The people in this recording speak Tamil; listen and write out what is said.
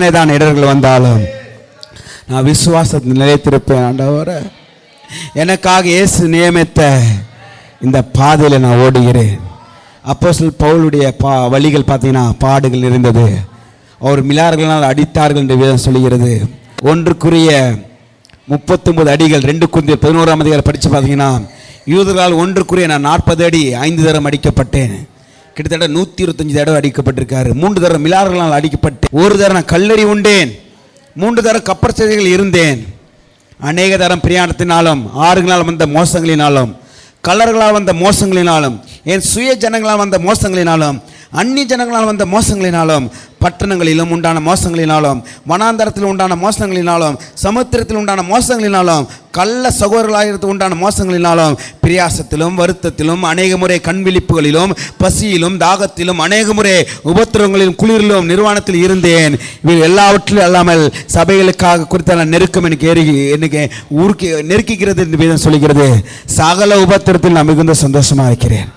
தான் இடர்கள் வந்தாலும் நான் விசுவாசத்தில் நிலைத்திருப்பேன். ஆண்டவரே, எனக்காக இயேசு நியமித்த இந்த பாதையில் நான் ஓடுகிறேன். அப்போஸ்தலர் பவுலுடைய வழிகள் பார்த்தீங்கன்னா பாடுகள் இருந்தது. அவர் மிலாறுகளால் அடித்தார்கள் என்று வேதம் சொல்லுகிறது. 1:39 அடிகள் 2 Corinthians 11 படித்து பார்த்தீங்கன்னா, யூதர்களால் 1 நான் 40 அடி 5 தரம் அடிக்கப்பட்டேன். கிட்டத்தட்ட 125 தடவை அடிக்கப்பட்டிருக்காரு. 3 தரம் மிலாறுகளால் அடிக்கப்பட்டு, 1 தரம் நான் கல்லறி உண்டேன், 3 தரம் கப்பர் செய்திகள் இருந்தேன். அநேக தரம் பிரயாணத்தினாலும், ஆறுகளால் வந்த மோசங்களினாலும், கலர்களால் வந்த மோசங்களினாலும், என் சுய ஜனங்களால் வந்த மோசங்களினாலும், அந்நிய ஜனங்களால் வந்த மோசங்களினாலும், பட்டணங்களிலும் உண்டான மோசங்களினாலும், வனாந்தரத்தில் உண்டான மோசங்களினாலும், சமுத்திரத்தில் உண்டான மோசங்களினாலும், கள்ள சகோதரர்களாக உண்டான மோசங்களினாலும், பிரியாசத்திலும் வருத்தத்திலும், அநேக முறை கண்விழிப்புகளிலும், பசியிலும் தாகத்திலும், அநேக முறை உபத்திரவங்களிலும், குளிரிலும், நிர்வாணத்தில் இருந்தேன். இவை எல்லாவற்றிலும் அல்லாமல் சபைகளுக்காக குறித்தான நெருக்கம் எனக்கு ஊருக்கு நெருக்குகிறது என்று வேதம் சொல்கிறது. சகல உபத்திரத்தில் நான் மிகுந்த சந்தோஷமாக இருக்கிறேன்.